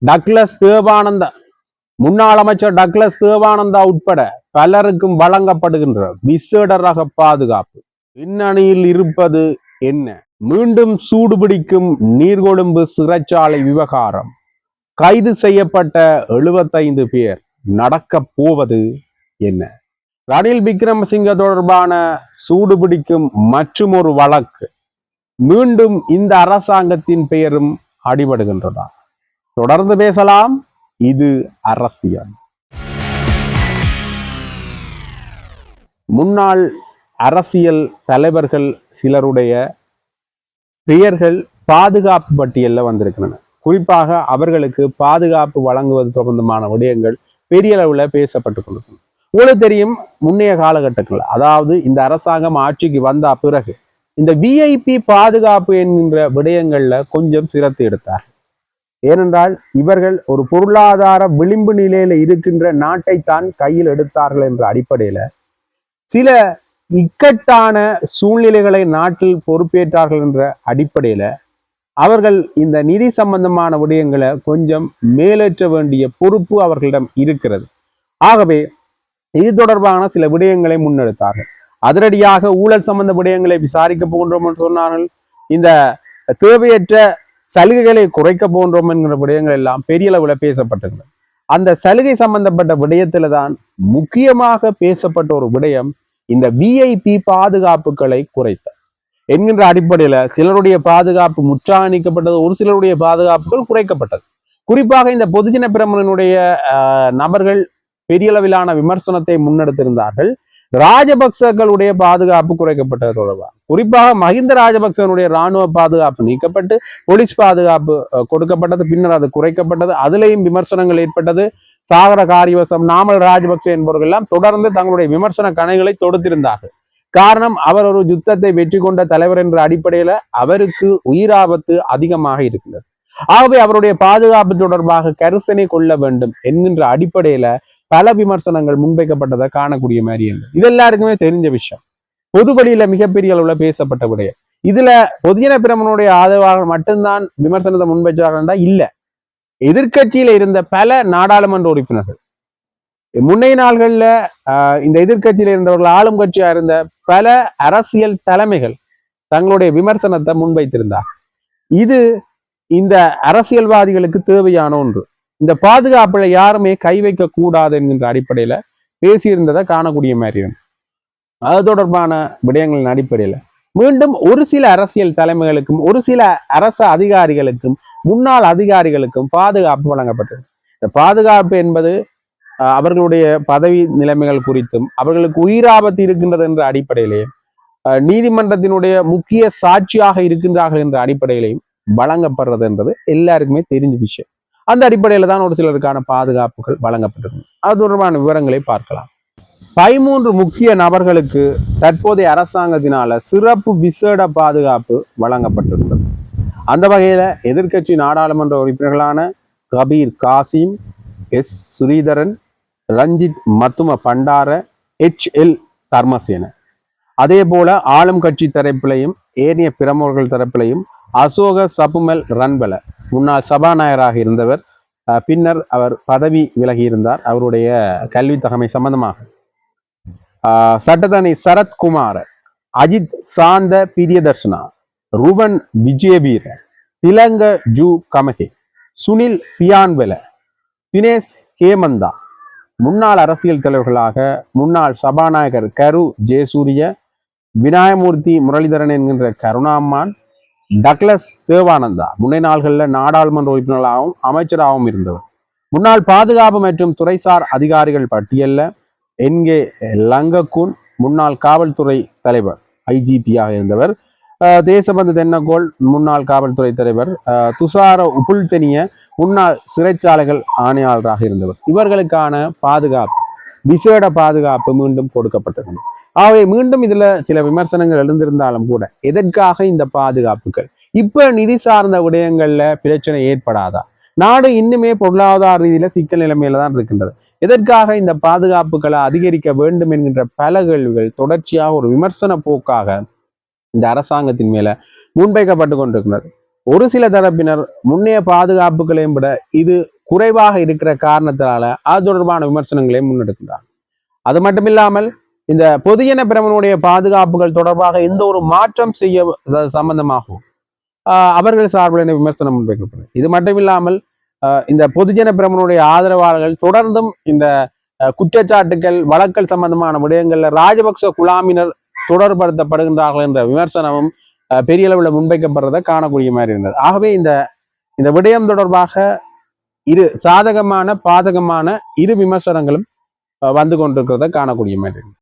Douglas Devananda, முன்னாள் அமைச்சர் Douglas Devananda உட்பட பலருக்கும் வழங்கப்படுகின்ற விசேட ரக பாதுகாப்பு. பின்னணியில் இருப்பது என்ன? மீண்டும் சூடுபிடிக்கும் நீர்கொழும்பு சிறைச்சாலை விவகாரம். கைது செய்யப்பட்ட 75 பேர். நடக்க போவது என்ன? ரணில் விக்ரமசிங்க தொடர்பான சூடுபிடிக்கும் மற்றும் ஒரு வழக்கு. மீண்டும் இந்த அரசாங்கத்தின் பெயரும் அடிபடுகின்றதா? தொடர்ந்து பேசலாம். இது அரசியல். முன்னாள் அரசியல் தலைவர்கள் சிலருடைய பெயர்கள் பாதுகாப்பு பட்டியலில் வந்திருக்கின்றன. குறிப்பாக அவர்களுக்கு பாதுகாப்பு வழங்குவது தொடர்பான விடயங்கள் பெரிய அளவில் பேசப்பட்டு கொண்டிருக்கும். உங்களுக்கு தெரியும், முன்னைய காலகட்டங்கள், அதாவது இந்த அரசாங்கம் ஆட்சிக்கு வந்த பிறகு இந்த விஐபி பாதுகாப்பு என்கின்ற விடயங்கள்ல கொஞ்சம் சிரத்தை எடுத்தார். ஏனென்றால் இவர்கள் ஒரு பொருளாதார விளிம்பு நிலையில இருக்கின்ற நாட்டை தான் கையில் எடுத்தார்கள் என்ற அடிப்படையில சில இக்கட்டான சூழ்நிலைகளை நாட்டில் பொறுப்பேற்றார்கள் என்ற அடிப்படையில அவர்கள் இந்த நிதி சம்பந்தமான விடயங்களை கொஞ்சம் மேலேற்ற வேண்டிய பொறுப்பு அவர்களிடம் இருக்கிறது. ஆகவே இது தொடர்பான சில விடயங்களை முன்னெடுத்தார்கள். அதிரடியாக ஊழல் சம்பந்த விடயங்களை விசாரிக்க போகின்றோம் என்று சொன்னார்கள். இந்த தேவையற்ற சலுகைகளை குறைக்க போகின்றோம் என்கிற விடயங்கள் எல்லாம் பெரிய அளவில் பேசப்பட்டது. அந்த சலுகை சம்பந்தப்பட்ட விடயத்துல தான் முக்கியமாக பேசப்பட்ட ஒரு விடயம் இந்த விஐபி பாதுகாப்புகளை குறைத்த என்கின்ற அடிப்படையில சிலருடைய பாதுகாப்பு முற்றாக நீக்கப்பட்டது, ஒரு சிலருடைய பாதுகாப்புகள் குறைக்கப்பட்டது. குறிப்பாக இந்த பொதுஜன பிரமுகனுடைய நபர்கள் பெரிய அளவிலான விமர்சனத்தை முன்னெடுத்திருந்தார்கள். ராஜபக்சர்களுடைய பாதுகாப்பு குறைக்கப்பட்டது தொடர்பாக, குறிப்பாக மஹிந்த ராஜபக்சனுடைய இராணுவ பாதுகாப்பு நீக்கப்பட்டு போலீஸ் பாதுகாப்பு கொடுக்கப்பட்டது. பின்னர் அது குறைக்கப்பட்டது. அதிலேயும் விமர்சனங்கள் ஏற்பட்டது. சாகர காரியவசம், நாமல் ராஜபக்ச என்பவர்கள் எல்லாம் தொடர்ந்து தங்களுடைய விமர்சன கணைகளை தொடுத்திருந்தார்கள். காரணம், அவர் ஒரு யுத்தத்தை வெற்றி கொண்ட தலைவர் என்ற அடிப்படையில அவருக்கு உயிராபத்து அதிகமாக இருக்கிறது. ஆகவே அவருடைய பாதுகாப்பு தொடர்பாக கரிசனை கொள்ள வேண்டும் என்கின்ற அடிப்படையில பல விமர்சனங்கள் முன்வைக்கப்பட்டதை காணக்கூடிய மாதிரி இருந்தது. இது எல்லாருக்குமே தெரிஞ்ச விஷயம். பொது வழியில மிகப்பெரிய அளவுல பேசப்பட்ட விடயம். இதுல பொதுஜன பிரமுகனுடைய ஆதரவாக மட்டும்தான் விமர்சனத்தை முன்வைச்சார்கள்டா இல்ல. எதிர்கட்சியில இருந்த பல நாடாளுமன்ற உறுப்பினர்கள், முன்னைய நாள்கள்ல இந்த எதிர்கட்சியில இருந்தவர்கள், ஆளும் கட்சியா இருந்த பல அரசியல் தலைமைகள் தங்களுடைய விமர்சனத்தை முன்வைத்திருந்தார். இது இந்த அரசியல்வாதிகளுக்கு தேவையான ஒன்று. இந்த பாதுகாப்புல யாருமே கை வைக்க கூடாது என்கின்ற அடிப்படையில பேசியிருந்ததை காணக்கூடிய மாதிரி இருக்கு. அது தொடர்பான விடயங்களின் அடிப்படையில மீண்டும் ஒரு சில அரசியல் தலைமைகளுக்கும் ஒரு சில அரசு அதிகாரிகளுக்கும் முன்னாள் அதிகாரிகளுக்கும் பாதுகாப்பு வழங்கப்பட்டது. இந்த பாதுகாப்பு என்பது அவர்களுடைய பதவி நிலைமைகள் குறித்தும் அவர்களுக்கு உயிராபத்து இருக்கின்றது என்ற அடிப்படையிலேயும் நீதிமன்றத்தினுடைய முக்கிய சாட்சியாக இருக்கின்றார்கள் என்ற அடிப்படையிலையும் வழங்கப்படுறது என்பது எல்லாருக்குமே தெரிஞ்ச விஷயம். அந்த அடிப்படையில தான் ஒரு சிலருக்கான பாதுகாப்புகள் வழங்கப்பட்டிருக்கு. அது தொடர்பான விவரங்களை பார்க்கலாம். 13 முக்கிய நபர்களுக்கு தற்போதைய அரசாங்கத்தினால சிறப்பு விசேட பாதுகாப்பு வழங்கப்பட்டிருந்தது. அந்த வகையில எதிர்கட்சி நாடாளுமன்ற உறுப்பினர்களான கபீர் காசிம், எஸ் ஸ்ரீதரன், ரஞ்சித் மத்தும பண்டார, HL தர்மசேன, அதே போல ஆளும் கட்சி தரப்பிலையும் ஏனைய பிரமுகர்கள் தரப்பிலையும் அசோக சபுமல் ரன்பல, முன்னாள் சபாநாயகராக இருந்தவர், பின்னர் அவர் பதவி விலகி இருந்தார் அவருடைய கல்வி தகமை சம்பந்தமாக. சட்டத்தரணி சரத்குமார், அஜித் சாந்த பிரியதர்ஷனா, ருவன் விஜயவீர, திலங்க ஜூ கமகே, சுனில் பியான்வெல, தினேஷ் ஹேமந்தா, முன்னாள் அரசியல் தலைவர்களாக முன்னாள் சபாநாயகர் கரு ஜெயசூரிய, விநாயகமூர்த்தி முரளிதரன் என்கின்ற கருணாம்மான், டக்ளஸ் தேவானந்தா, முன்னை நாள்களில் நாடாளுமன்ற உறுப்பினர்களாகவும் அமைச்சராகவும் இருந்தவர். முன்னாள் பாதுகாப்பு மற்றும் துறைசார் அதிகாரிகள் பட்டியலில் என்கே லங்ககுன், முன்னாள் காவல்துறை தலைவர் IGP-யாக இருந்தவர். தேசபந்து தென்னகோல், முன்னாள் காவல்துறை தலைவர். துஷார உபுல்தெனிய, முன்னாள் சிறைச்சாலைகள் ஆணையாளராக இருந்தவர். இவர்களுக்கான பாதுகாப்பு, விசேட பாதுகாப்பு மீண்டும் கொடுக்கப்பட்டது. ஆகவே மீண்டும் இதுல சில விமர்சனங்கள் எழுந்திருந்தாலும் கூட எதற்காக இந்த பாதுகாப்புகள்? இப்ப நிதி சார்ந்த விடயங்கள்ல பிரச்சனை ஏற்படாதா? நாடு இன்னுமே பொருளாதார ரீதியில சிக்கல் நிலைமையில தான் இருக்கின்றது. எதற்காக இந்த பாதுகாப்புகளை அதிகரிக்க வேண்டும் என்கின்ற பல கேள்விகள் தொடர்ச்சியாக ஒரு விமர்சன போக்காக இந்த அரசாங்கத்தின் மேல முன்வைக்கப்பட்டு கொண்டிருக்கிறது. ஒரு சில தரப்பினர் முன்னைய பாதுகாப்புகளையும் விட இது குறைவாக இருக்கிற காரணத்தினால அது தொடர்பான விமர்சனங்களையும் முன்னெடுக்கிறார். அது மட்டுமில்லாமல் இந்த பொதுஜன பிரமனுடைய பாதுகாப்புகள் தொடர்பாக எந்த ஒரு மாற்றம் செய்ய சம்பந்தமாகவும் அவர்கள் சார்பில் விமர்சனம் முன்வைக்கப்படும். இது மட்டுமில்லாமல் இந்த பொதுஜன பிரமனுடைய ஆதரவாளர்கள் தொடர்ந்தும் இந்த குற்றச்சாட்டுகள் வழக்கல் சம்பந்தமான விடயங்கள்ல ராஜபக்ச குழாமினர் தொடர்படுத்தப்படுகின்றார்கள் என்ற விமர்சனமும் பெரிய அளவில் முன்வைக்கப்படுறதை காணக்கூடிய மாதிரி இருந்தது. ஆகவே இந்த விடயம் தொடர்பாக இரு சாதகமான பாதகமான இரு விமர்சனங்களும் வந்து கொண்டிருக்கிறத காணக்கூடிய மாதிரி இருந்தது.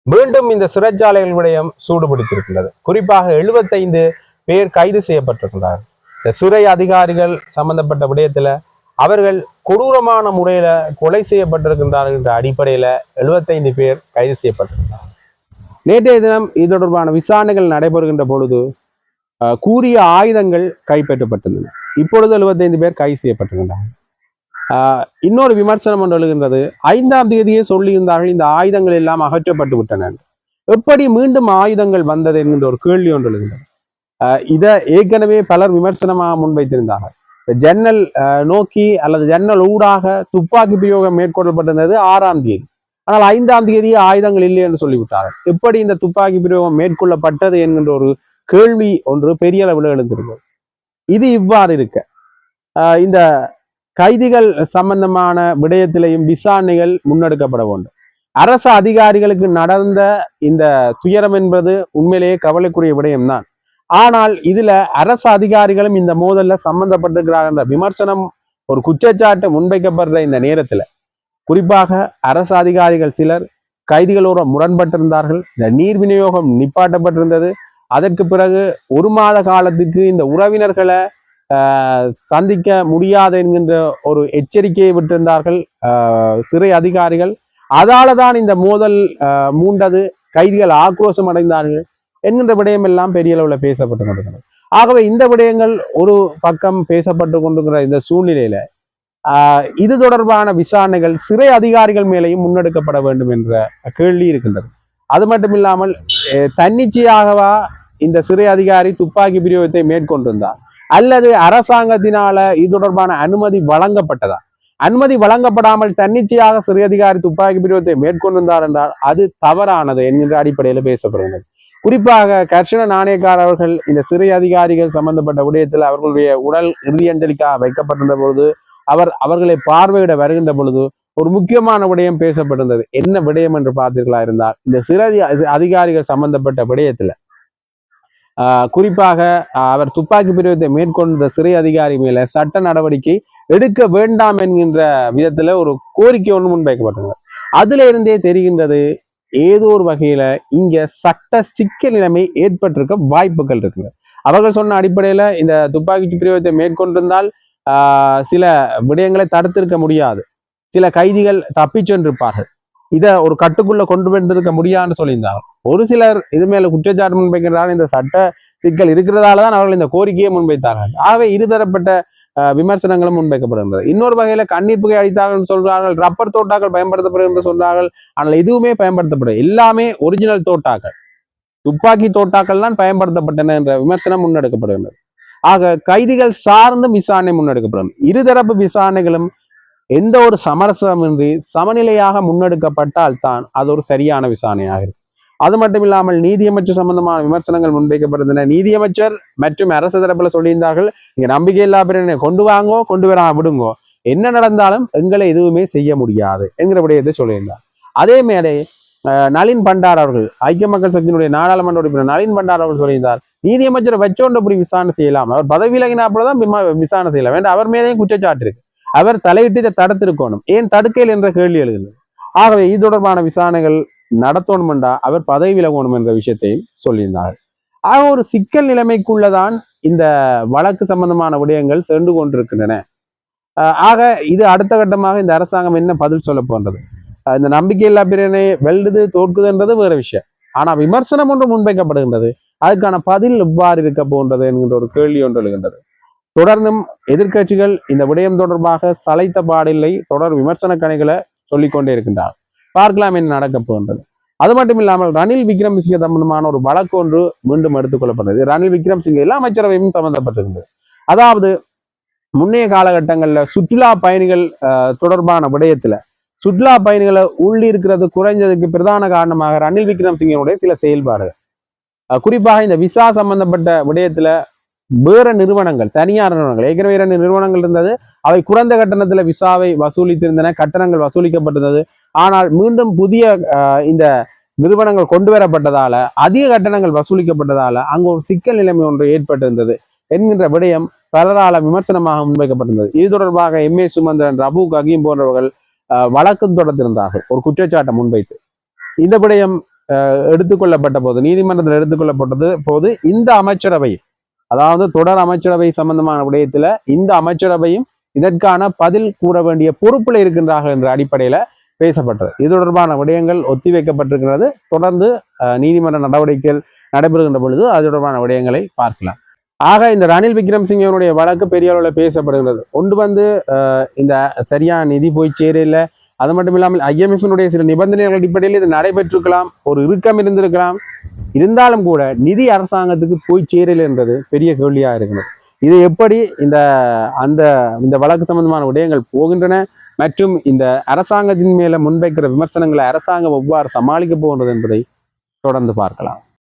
மீண்டும் இந்த சிறைச்சாலைகள் விடயம் சூடுபிடித்திருக்கின்றது. குறிப்பாக 75 பேர் கைது செய்யப்பட்டிருக்கிறார். இந்த சிறை அதிகாரிகள் சம்பந்தப்பட்ட விடயத்துல அவர்கள் கொடூரமான முறையில கொலை செய்யப்பட்டிருக்கின்றார்கள் என்ற அடிப்படையில 75 பேர் கைது செய்யப்பட்டிருக்கிறார். நேற்றைய தினம் இது தொடர்பான விசாரணைகள் நடைபெறுகின்ற பொழுது கூறிய ஆயுதங்கள் கைப்பற்றப்பட்டிருந்தன. இப்பொழுது 75 பேர் கைது செய்யப்பட்டிருக்கின்றனர். இன்னொரு விமர்சனம் ஒன்று எழுகின்றது. 5ஆம் தேதியே சொல்லியிருந்தார்கள் இந்த ஆயுதங்கள் எல்லாம் அகற்றப்பட்டு விட்டன. எப்படி மீண்டும் ஆயுதங்கள் வந்தது என்கின்ற ஒரு கேள்வி ஒன்று எழுகின்றது. இதை ஏற்கனவே பலர் விமர்சனமாக முன்வைத்திருந்தார்கள். ஜன்னல் நோக்கி அல்லது ஜன்னல் ஊடாக துப்பாக்கி பிரயோகம் மேற்கொள்ளப்பட்டிருந்தது 6ஆம் தேதி. ஆனால் 5ஆம் தேதி ஆயுதங்கள் இல்லை என்று சொல்லிவிட்டார்கள். எப்படி இந்த துப்பாக்கி பிரயோகம் மேற்கொள்ளப்பட்டது என்கின்ற ஒரு கேள்வி ஒன்று பெரிய அளவில் எழுந்திருக்கிறது. இது இவ்வாறு இருக்க இந்த கைதிகள் சம்பந்தமான விடயத்திலையும் விசாரணைகள் முன்னெடுக்கப்பட வேண்டும். அரசு அதிகாரிகளுக்கு நடந்த இந்த துயரம் என்பது உண்மையிலேயே கவலைக்குரிய விடயம்தான். ஆனால் இதுல அரசு அதிகாரிகளும் இந்த மோதல்ல சம்பந்தப்பட்டிருக்கிறார் என்ற விமர்சனம் ஒரு குற்றச்சாட்டு முன்வைக்கப்படுற இந்த நேரத்துல குறிப்பாக அரசு அதிகாரிகள் சிலர் கைதிகளோட முரண்பட்டிருந்தார்கள். இந்த நீர் விநியோகம் நிப்பாட்டப்பட்டிருந்தது. அதற்கு பிறகு 1 மாத காலத்துக்கு இந்த உறவினர்களை சந்திக்க முடியாது என்கின்ற ஒரு எச்சரிக்கையை விட்டிருந்தார்கள் சிறை அதிகாரிகள். அதால தான் இந்த மோதல் மூண்டது, கைதிகள் ஆக்ரோஷம் அடைந்தார்கள் என்கின்ற விடயம் எல்லாம் பெரிய அளவில் பேசப்பட்டு கொண்டிருக்கிறது. ஆகவே இந்த விடயங்கள் ஒரு பக்கம் பேசப்பட்டு கொண்டிருக்கிற இந்த சூழ்நிலையில இது தொடர்பான விசாரணைகள் சிறை அதிகாரிகள் மேலேயும் முன்னெடுக்கப்பட வேண்டும் என்ற கேள்வி இருக்கின்றது. அது மட்டும் இல்லாமல் தன்னிச்சையாகவா இந்த சிறை அதிகாரி துப்பாக்கி பிரயோகத்தை மேற்கொண்டிருந்தார் அல்லது அரசாங்கத்தினால இது தொடர்பான அனுமதி வழங்கப்பட்டதா? அனுமதி வழங்கப்படாமல் தன்னிச்சையாக சிறை அதிகாரி துப்பாக்கி பிரயோகத்தை மேற்கொண்டிருந்தார் என்றால் அது தவறானது என்கின்ற அடிப்படையில் பேசப்படுகிறது. குறிப்பாக கர்ஷன நாணயக்கார் அவர்கள் இந்த சிறை அதிகாரிகள் சம்பந்தப்பட்ட விடயத்தில் அவர்களுடைய உடல் இறுதியஞ்சலிக்காக வைக்கப்பட்டிருந்த பொழுது அவர்களை பார்வையிட வருகின்ற பொழுது ஒரு முக்கியமான விடயம் பேசப்பட்டிருந்தது. என்ன விடயம் என்று பார்த்தீர்களா இருந்தால் இந்த சிறை அதிகாரிகள் சம்பந்தப்பட்ட விடயத்துல குறிப்பாக அவர் துப்பாக்கி பிரயோகத்தை மேற்கொண்ட சிறை அதிகாரி மேல சட்ட நடவடிக்கை எடுக்க வேண்டாம் என்கின்ற விதத்துல ஒரு கோரிக்கை ஒன்று முன்வைக்கப்பட்டது. அதுல இருந்தே தெரிகின்றது ஏதோ ஒரு வகையில இங்க சட்ட சிக்கல் நிலைமை ஏற்பட்டிருக்க வாய்ப்புகள் இருக்குங்க. அவர்கள் சொன்ன அடிப்படையில இந்த துப்பாக்கி பிரயோகத்தை மேற்கொண்டிருந்தால் சில விடயங்களை தடுத்திருக்க முடியாது, சில கைதிகள் தப்பி சென்றிருப்பார்கள், இதை ஒரு கட்டுக்குள்ள கொண்டு வந்திருக்க முடியாதுன்னு சொல்லியிருந்தாங்க. ஒரு சிலர் இது மேல குற்றச்சாட்டு முன்வைக்கிறார்கள். இந்த சட்ட சிக்கல் இருக்கிறதால தான் அவர்கள் இந்த கோரிக்கையை முன்வைத்தார்கள். ஆகவே இருதரப்பட்ட விமர்சனங்களும் முன்வைக்கப்படுகின்றது. இன்னொரு வகையில கண்ணீர் புகை அடித்தார்கள் சொல்றார்கள், ரப்பர் தோட்டாக்கள் பயன்படுத்தப்படுகின்ற சொல்றார்கள். ஆனால் எதுவுமே பயன்படுத்தப்படும், எல்லாமே ஒரிஜினல் தோட்டாக்கள், துப்பாக்கி தோட்டாக்கள் தான் பயன்படுத்தப்பட்டன என்ற விமர்சனம் முன்னெடுக்கப்படுகின்றது. ஆக கைதிகள் சார்ந்தும் விசாரணை முன்னெடுக்கப்படும். இருதரப்பு விசாரணைகளும் எந்த ஒரு சமரசமின்றி சமநிலையாக முன்னெடுக்கப்பட்டால் தான் அது ஒரு சரியான விசாரணையாக இருக்கும். அது மட்டும் இல்லாமல் நீதியமைச்சர் சம்பந்தமான விமர்சனங்கள் முன்வைக்கப்படுகின்றன. நீதியமைச்சர் மற்றும் அரசு தரப்புல சொல்லியிருந்தார்கள், நீங்க நம்பிக்கையில்லா பிரேரணை கொண்டு வாங்கோ, கொண்டு வர விடுங்கோ, என்ன நடந்தாலும் எங்களை எதுவுமே செய்ய முடியாது என்கிற விடயத்தை சொல்லியிருந்தார். அதே மேலே நளின் பண்டார் அவர்கள், ஐக்கிய மக்கள் சக்தியினுடைய நாடாளுமன்ற உறுப்பினர் நளின் பண்டார் அவர்கள் சொல்லியிருந்தார், நீதியமைச்சரை வச்சோண்டு அப்படி விசாரணை செய்யலாம், அவர் பதவி விலகினாப்பதான் விசாரணை செய்யலாம் வேண்டாம், அவர் மேலேயும் குற்றச்சாட்டு இருக்கு, அவர் தலையிட்டு இதை தடுத்திருக்கணும், ஏன் தடுக்கையில் என்ற கேள்வி எழுகிறது. ஆகவே இது தொடர்பான விசாரணைகள் நடத்தணும்டா அவர் பதவி விலகணும் என்ற விஷயத்தையும் சொல்லியிருந்தார். ஆக ஒரு சிக்கல் நிலைமைக்குள்ளதான் இந்த வழக்கு சம்பந்தமான விடயங்கள் சென்று கொண்டிருக்கின்றன. ஆக இது அடுத்த கட்டமாக இந்த அரசாங்கம் என்ன பதில் சொல்ல போன்றது? இந்த நம்பிக்கையில்லா பிரேரணை வெல்லுது தோற்குதுன்றது வேற விஷயம். ஆனா விமர்சனம் ஒன்று முன்வைக்கப்படுகின்றது, அதுக்கான பதில் எவ்வாறு இருக்க போன்றது என்கின்ற ஒரு கேள்வி ஒன்று எழுகின்றது. தொடர்ந்தும் எதிர்கட்சிகள் இந்த விடயம் தொடர்பாக சளைத்த பாடில்லை, தொடர் விமர்சன கணைகளை சொல்லிக்கொண்டே இருக்கின்றார். பார்க்கலாம் என்ன நடக்க போன்றது. அது மட்டும் இல்லாமல் ரணில் விக்ரமசிங்க சம்பந்தமான ஒரு வழக்கு ஒன்று மீண்டும் எடுத்துக்கொள்ளப்பட்டது. ரணில் விக்ரமசிங்க எல்லா அமைச்சரவையும் சம்பந்தப்பட்டிருந்தது. அதாவது முன்னைய காலகட்டங்களில் சுற்றுலா பயணிகள் தொடர்பான விடயத்துல சுற்றுலா பயணிகளை உள்ளிருக்கிறது குறைஞ்சதுக்கு பிரதான காரணமாக ரணில் விக்ரமசிங்கனுடைய சில செயல்பாடுகள், குறிப்பாக இந்த விசா சம்பந்தப்பட்ட விடயத்துல வேற நிறுவனங்கள், தனியார் நிறுவனங்கள், ஏற்கனவே 2 நிறுவனங்கள் இருந்தது. அவை குறைந்த கட்டணத்துல விசாவை வசூலித்திருந்தன, கட்டணங்கள் வசூலிக்கப்பட்டது. ஆனால் மீண்டும் புதிய இந்த நிறுவனங்கள் கொண்டு வரப்பட்டதால அதிக கட்டணங்கள் வசூலிக்கப்பட்டதால அங்கு ஒரு சிக்கல் நிலைமை ஒன்று ஏற்பட்டிருந்தது என்கின்ற விடயம் பலரால விமர்சனமாக முன்வைக்கப்பட்டிருந்தது. இது தொடர்பாக எம்.ஏ. சுமந்திரன், ரபூக் ஹக்கீம் போன்றவர்கள் வழக்கு தொடர்ந்திருந்தார்கள் ஒரு குற்றச்சாட்டை முன்வைத்து. இந்த விடயம் எடுத்துக்கொள்ளப்பட்ட போது, நீதிமன்றத்தில் எடுத்துக்கொள்ளப்பட்டது போது, இந்த அமைச்சரவை, அதாவது தொடர் அமைச்சரவை சம்பந்தமான விடயத்துல இந்த அமைச்சரவையும் இதற்கான பதில் கூற வேண்டிய பொறுப்புல இருக்கின்றார்கள் என்ற அடிப்படையில பேசப்பட்டது. இது தொடர்பான விடயங்கள் ஒத்திவைக்கப்பட்டிருக்கிறது. தொடர்ந்து நீதிமன்ற நடவடிக்கைகள் நடைபெறுகின்ற பொழுது அது தொடர்பான விடயங்களை பார்க்கலாம். ஆக இந்த ரணில் விக்ரமசிங்கனுடைய வழக்கு பெரிய அளவில் பேசப்படுகிறது. ஒன்று இந்த சரியான நிதி போய் சேரையில், அது மட்டும் இல்லாமல் IMF-னுடைய சில நிபந்தனைகள் அடிப்படையில் இது நடைபெற்றிருக்கலாம், ஒரு இறுக்கம் இருந்திருக்கலாம். இருந்தாலும் கூட நிதி அரசாங்கத்துக்கு போய் சேரல என்றது பெரிய கேள்வியா இருக்கிறது. இது எப்படி இந்த வழக்கு சம்பந்தமான விடயங்கள் போகின்றன மற்றும் இந்த அரசாங்கத்தின் மேல முன்வைக்கிற விமர்சனங்களை அரசாங்கம் எவ்வாறு சமாளிக்க போகின்றது என்பதை தொடர்ந்து பார்க்கலாம்.